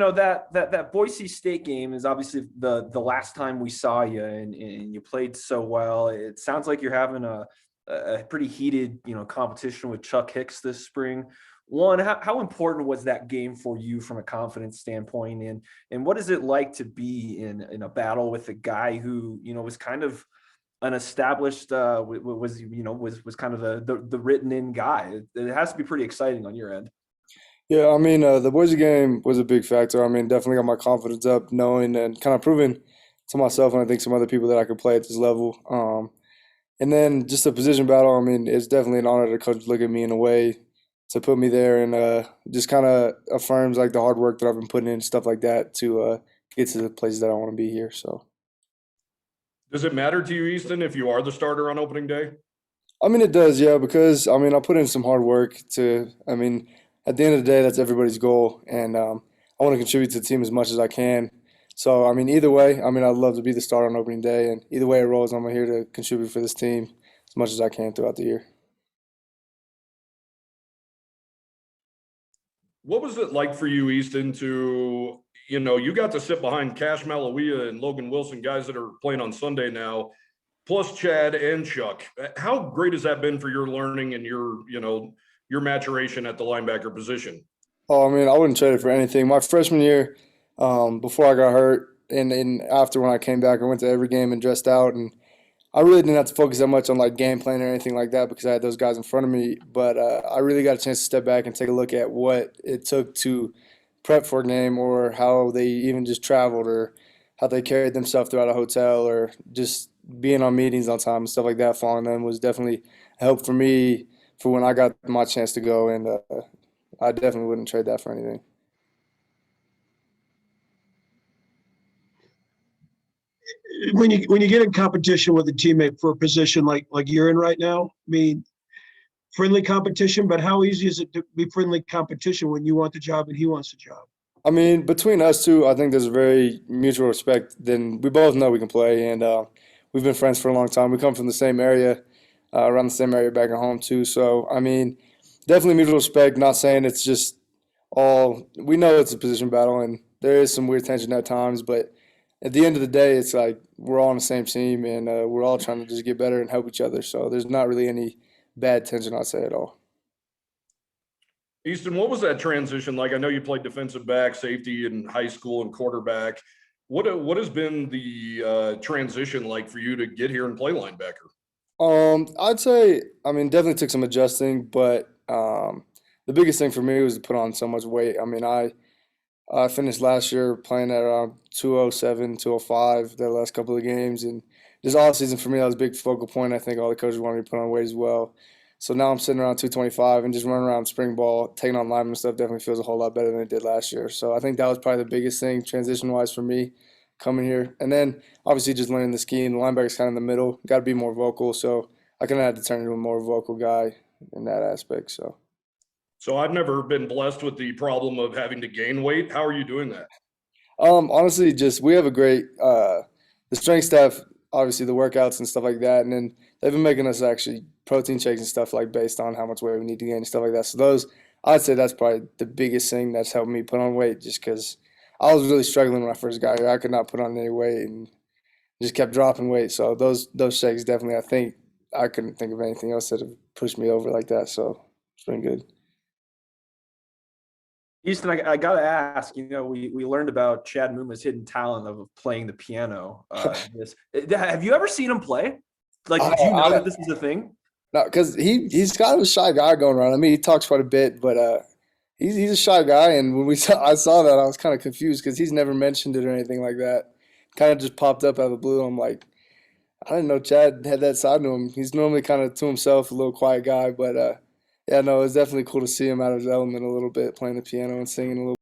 that Boise State game is obviously the last time we saw you, and you played so well. It sounds like you're having a pretty heated, competition with Chuck Hicks this spring. One, how important was that game for you from a confidence standpoint, and what is it like to be in a battle with a guy who was kind of an established was kind of the written in guy? It has to be pretty exciting on your end. Yeah, I mean, the Boise game was a big factor. I mean, definitely got my confidence up, knowing and kind of proving to myself and I think some other people that I could play at this level. And then just the position battle. I mean, it's definitely an honor to coach look at me in a way to put me there and just kind of affirms like the hard work that I've been putting in, stuff like that, to get to the places that I want to be here. So, Does it matter to you, Easton, if you are the starter on opening day? I mean, it does, yeah, because I mean, I put in some hard work to. I mean, at the end of the day, that's everybody's goal, and I want to contribute to the team as much as I can. So, I mean, either way, I mean, I'd love to be the starter on opening day, and either way it rolls, I'm here to contribute for this team as much as I can throughout the year. What was it like for you, Easton, to, you got to sit behind Cash Malawia and Logan Wilson, guys that are playing on Sunday now, plus Chad and Chuck. How great has that been for your learning and your maturation at the linebacker position? Oh, I mean, I wouldn't trade it for anything. My freshman year, before I got hurt, and after when I came back, I went to every game and dressed out, and I really didn't have to focus that much on like game plan or anything like that because I had those guys in front of me. But I really got a chance to step back and take a look at what it took to prep for a game, or how they even just traveled, or how they carried themselves throughout a hotel, or just being on meetings on time and stuff like that. Following them was definitely a help for me for when I got my chance to go, and I definitely wouldn't trade that for anything. When you get in competition with a teammate for a position like you're in right now, I mean, friendly competition, but how easy is it to be friendly competition when you want the job and he wants the job? I mean, between us two, I think there's a very mutual respect. Then we both know we can play, and we've been friends for a long time. We come from the same area, around the same area back at home too. So I mean, definitely mutual respect. Not saying it's just all. We know it's a position battle, and there is some weird tension at times. But at the end of the day, it's like we're all on the same team, and we're all trying to just get better and help each other. So there's not really any bad tension, I'd say, at all. Easton, what was that transition like? I know you played defensive back, safety in high school, and quarterback. What has been the transition like for you to get here and play linebacker? I'd say, I mean, definitely took some adjusting, but the biggest thing for me was to put on so much weight. I mean, I finished last year playing at around 207, 205 the last couple of games, and this off season for me that was a big focal point. I think all the coaches wanted me to put on weight as well. So now I'm sitting around 225 and just running around spring ball, taking on lineman stuff definitely feels a whole lot better than it did last year. So I think that was probably the biggest thing transition wise for me coming here. And then obviously just learning the scheme. The linebacker's kind of in the middle, got to be more vocal. So I kind of had to turn into a more vocal guy in that aspect. So I've never been blessed with the problem of having to gain weight. How are you doing that? Honestly, just we have a great the strength staff, obviously the workouts and stuff like that, and then they've been making us actually protein shakes and stuff like based on how much weight we need to gain and stuff like that. So those, I'd say that's probably the biggest thing that's helped me put on weight, just because I was really struggling when I first got here. I could not put on any weight and just kept dropping weight. So those shakes definitely, I think I couldn't think of anything else that have pushed me over like that. So it's been good. Houston, I got to ask, we learned about Chad Muma's hidden talent of playing the piano. Have you ever seen him play? Like, did you know that this is a thing? No, because he's kind of a shy guy going around. I mean, he talks quite a bit, but he's a shy guy. And when I saw that, I was kind of confused because he's never mentioned it or anything like that. Kind of just popped up out of the blue. I'm like, I didn't know Chad had that side to him. He's normally kind of to himself, a little quiet guy, but yeah, no, it's definitely cool to see him out of his element a little bit, playing the piano and singing a little.